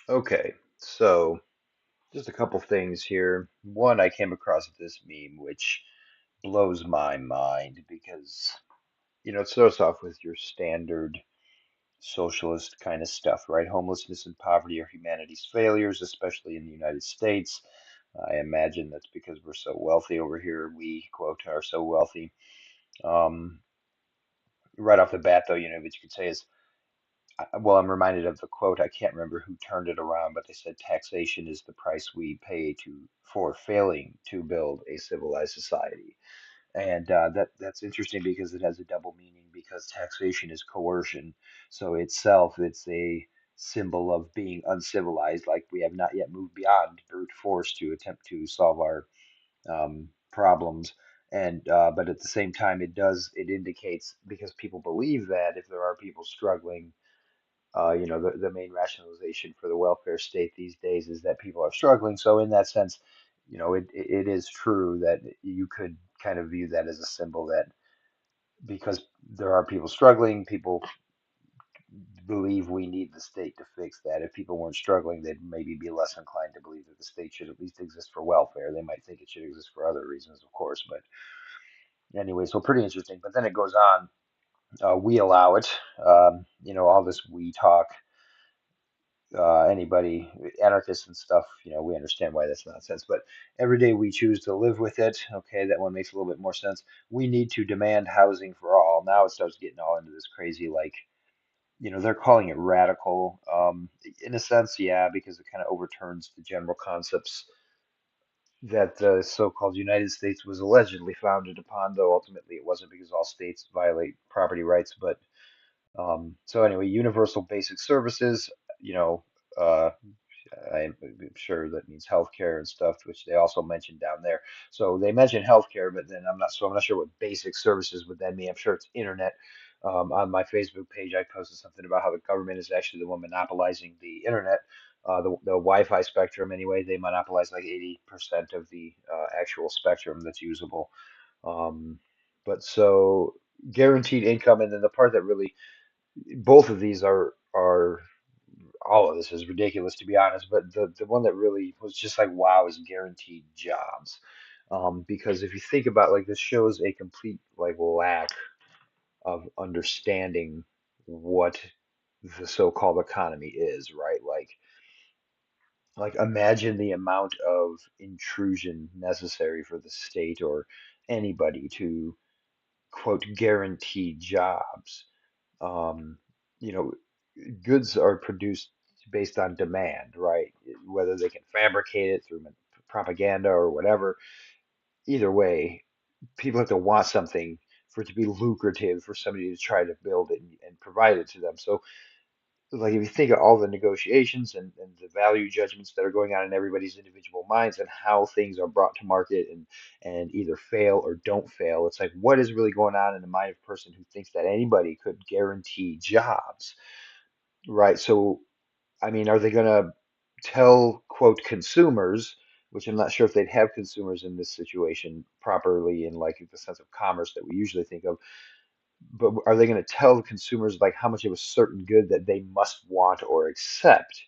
Okay, so just a couple things here. One, I came across this meme which blows my mind because, it starts off with your standard socialist kind of stuff, right? Homelessness and poverty are humanity's failures, especially in the United States. I imagine that's because we're so wealthy over here. We, quote, are so wealthy. Um, right off the bat, though, what you could say is, well, I'm reminded of the quote. I can't remember who turned it around, but they said taxation is the price we pay for failing to build a civilized society. And that's interesting because it has a double meaning because taxation is coercion. So itself, it's a symbol of being uncivilized, like we have not yet moved beyond brute force to attempt to solve our problems. And but at the same time, it indicates because people believe that if there are people struggling, the main rationalization for the welfare state these days is that people are struggling. So in that sense, it is true that you could kind of view that as a symbol that because there are people struggling, people believe we need the state to fix that. If people weren't struggling, they'd maybe be less inclined to believe that the state should at least exist for welfare. They might think it should exist for other reasons, of course, but anyway, so pretty interesting. But then it goes on. We allow it. All this we talk anybody, anarchists and stuff, we understand why that's nonsense. But every day we choose to live with it. Okay, that one makes a little bit more sense. We need to demand housing for all. Now it starts getting all into this crazy, like, they're calling it radical. In a sense, yeah, because it kind of overturns the general concepts that the so-called United States was allegedly founded upon, though ultimately it wasn't because all states violate property rights. But so anyway, universal basic services, you know, uh, I'm sure that means healthcare and stuff, which they also mentioned down there. So they mention healthcare, but then I'm not sure what basic services would then mean. I'm sure it's internet. On my Facebook page, I posted something about how the government is actually the one monopolizing the internet, the Wi-Fi spectrum. Anyway, they monopolize like 80% of the actual spectrum that's usable. Um, but so guaranteed income, and then the part that really both of these are all of this is ridiculous to be honest, but the one that really was just like wow is guaranteed jobs. Because if you think about like this shows a complete like lack of understanding what the so-called economy is, right? Like imagine the amount of intrusion necessary for the state or anybody to quote guarantee jobs. Um, you know, goods are produced based on demand, right? Whether they can fabricate it through propaganda or whatever. Either way, people have to want something for it to be lucrative for somebody to try to build it and provide it to them. So, like, if you think of all the negotiations and the value judgments that are going on in everybody's individual minds and how things are brought to market and either fail or don't fail, it's like, what is really going on in the mind of a person who thinks that anybody could guarantee jobs? Right. So, I mean, are they going to tell, quote, consumers, which I'm not sure if they'd have consumers in this situation properly in like the sense of commerce that we usually think of, but are they going to tell the consumers like how much of a certain good that they must want or accept?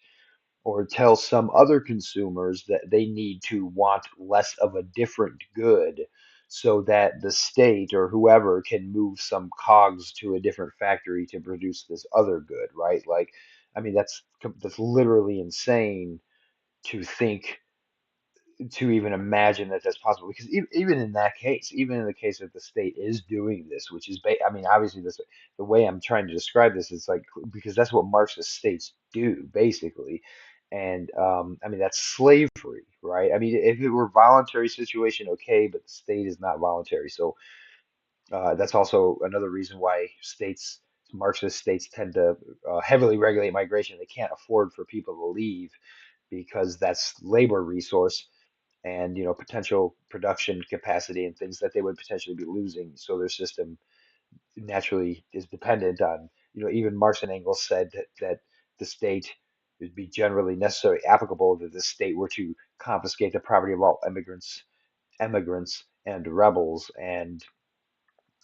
Or tell some other consumers that they need to want less of a different good so that the state or whoever can move some cogs to a different factory to produce this other good, right? Like, I mean, that's literally insane to think to even imagine that that's possible because even in that case, even in the case that the state is doing this, which is I mean obviously this the way I'm trying to describe this is like because that's what Marxist states do basically. And I mean that's slavery, right? I mean if it were voluntary situation, okay, but the state is not voluntary. So that's also another reason why Marxist states tend to heavily regulate migration. They can't afford for people to leave because that's labor resource and potential production capacity and things that they would potentially be losing. So their system naturally is dependent on, even Marx and Engels said that the state would be generally necessarily applicable that the state were to confiscate the property of all immigrants and rebels. And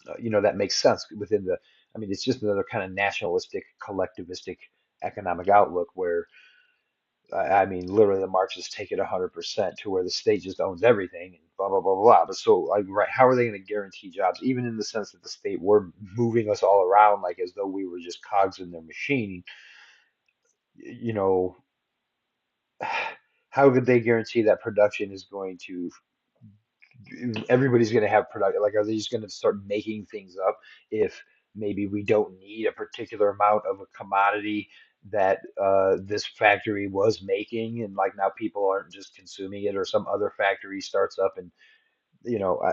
that makes sense within the, I mean, it's just another kind of nationalistic, collectivistic economic outlook where I mean, literally, the Marxists take it 100% to where the state just owns everything and blah, blah, blah, blah. But so, like, right, how are they going to guarantee jobs, even in the sense that the state were moving us all around, like as though we were just cogs in their machine? You know, how could they guarantee that production is going to, everybody's going to have product? Like, are they just going to start making things up if maybe we don't need a particular amount of a commodity that this factory was making, and like now people aren't just consuming it, or some other factory starts up, and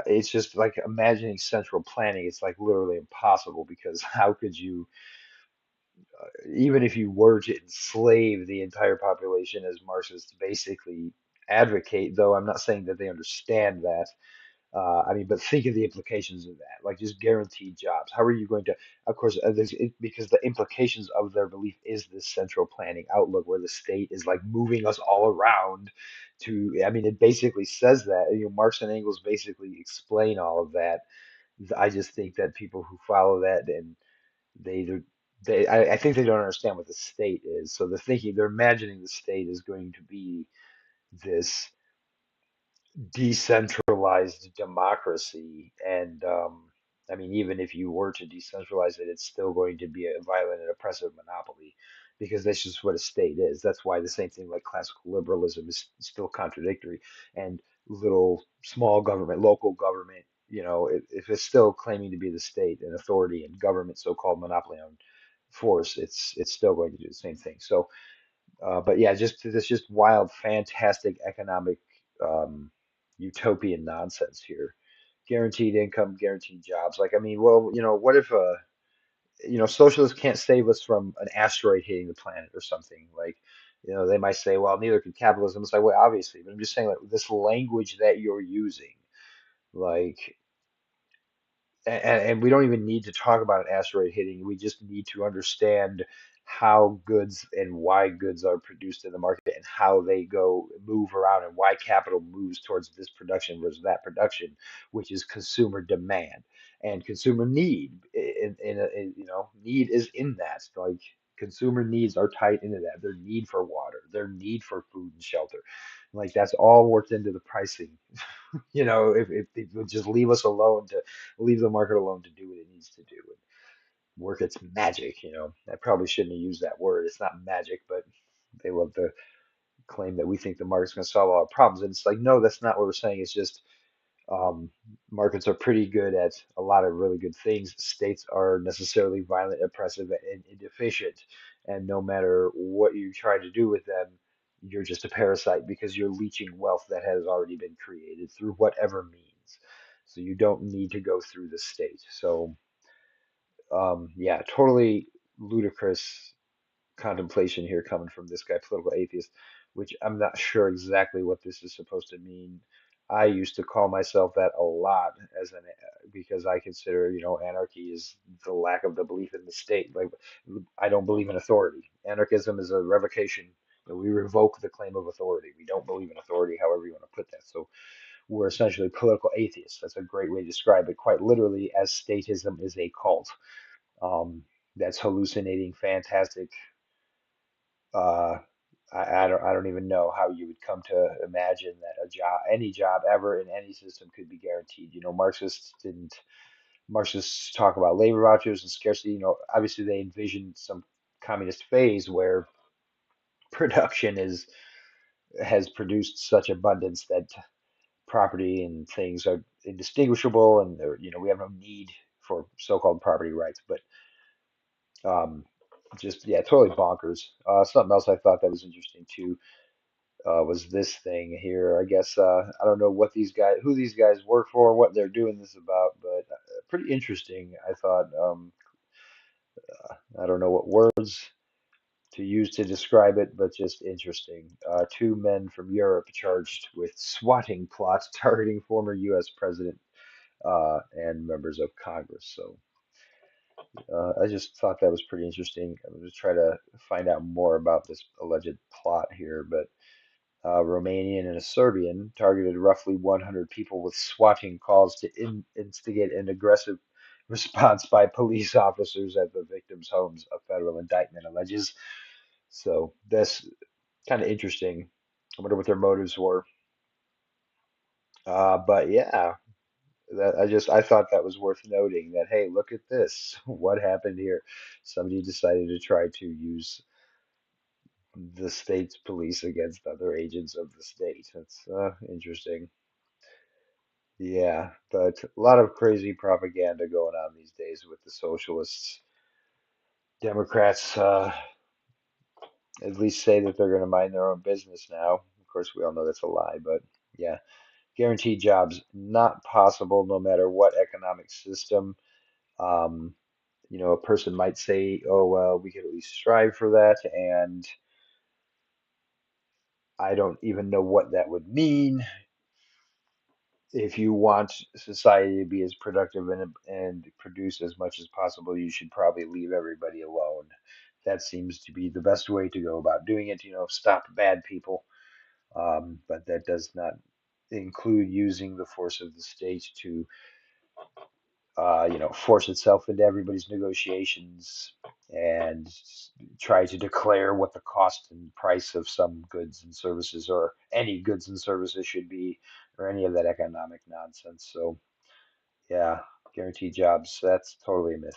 it's just like imagining central planning. It's like literally impossible, because how could you, even if you were to enslave the entire population as Marxists basically advocate, though I'm not saying that they understand that. I mean, but think of the implications of that. Like just guaranteed jobs. How are you going to, of course, because the implications of their belief is this central planning outlook where the state is like moving us all around to, I mean, it basically says that. Marx and Engels basically explain all of that. I just think that people who follow that, and they, do- I think they don't understand what the state is. So they're imagining the state is going to be this decentralized democracy. And I mean, even if you were to decentralize it, it's still going to be a violent and oppressive monopoly, because that's just what a state is. That's why the same thing like classical liberalism is still contradictory. And little small government, local government, if it's still claiming to be the state and authority and government, so-called monopoly on force, it's still going to do the same thing. So but yeah, just this just wild, fantastic economic um, utopian nonsense here. Guaranteed income, guaranteed jobs. Like, I mean, well, what if socialists can't save us from an asteroid hitting the planet or something? Like, they might say, well, neither can capitalism. It's like, well, obviously, but I'm just saying like this language that you're using, like and we don't even need to talk about an asteroid hitting. We just need to understand how goods and why goods are produced in the market, and how they go move around, and why capital moves towards this production versus that production, which is consumer demand and consumer need. Need is in that. Like consumer needs are tied into that. Their need for water, their need for food and shelter. Like that's all worked into the pricing. If it would just leave us alone to leave the market alone to do what it needs to do and work its magic. I probably shouldn't have used that word. It's not magic, but they love to claim that we think the market's going to solve all our problems. And it's like, no, that's not what we're saying. It's just um, markets are pretty good at a lot of really good things. States are necessarily violent, oppressive, and inefficient. And no matter what you try to do with them, you're just a parasite, because you're leeching wealth that has already been created through whatever means. So you don't need to go through the state. So, yeah, totally ludicrous contemplation here coming from this guy, political atheist, which I'm not sure exactly what this is supposed to mean. I used to call myself that a lot because I consider, anarchy is the lack of the belief in the state. Like, I don't believe in authority. Anarchism is a revocation. We revoke the claim of authority. We don't believe in authority, however you want to put that. So we're essentially political atheists. That's a great way to describe it, quite literally, as statism is a cult. Um, that's hallucinating, fantastic, uh, I don't even know how you would come to imagine that any job ever in any system could be guaranteed. Marxists talk about labor vouchers and scarcity. Obviously they envision some communist phase where production is has produced such abundance that property and things are indistinguishable, and we have no need for so-called property rights. But um, just yeah, totally bonkers. Something else I thought that was interesting too was this thing here. I guess I don't know who these guys work for, what they're doing this about, but pretty interesting. I thought I don't know what words to use to describe it, but just interesting. Two men from Europe charged with swatting plots targeting former U.S. President and members of Congress. So I just thought that was pretty interesting. I'm going to try to find out more about this alleged plot here, but. Romanian and a Serbian, targeted roughly 100 people with swatting calls to instigate an aggressive response by police officers at the victims' homes, a federal indictment alleges. So this. Kind of interesting. I wonder what their motives were. But yeah, that I thought that was worth noting that, hey, look at this. What happened here? Somebody decided to try to use the state's police against other agents of the state. That's interesting. Yeah, but a lot of crazy propaganda going on these days with the socialists. Democrats at least say that they're going to mind their own business now. Of course, we all know that's a lie, but yeah, guaranteed jobs not possible no matter what economic system. Um, a person might say, "Oh, well, we could at least strive for that," and I don't even know what that would mean. If you want society to be as productive and produce as much as possible, you should probably leave everybody alone. That seems to be the best way to go about doing it. Stop bad people. But that does not include using the force of the state to, force itself into everybody's negotiations and try to declare what the cost and price of some goods and services or any goods and services should be, or any of that economic nonsense. So, yeah, guaranteed jobs, that's totally a myth.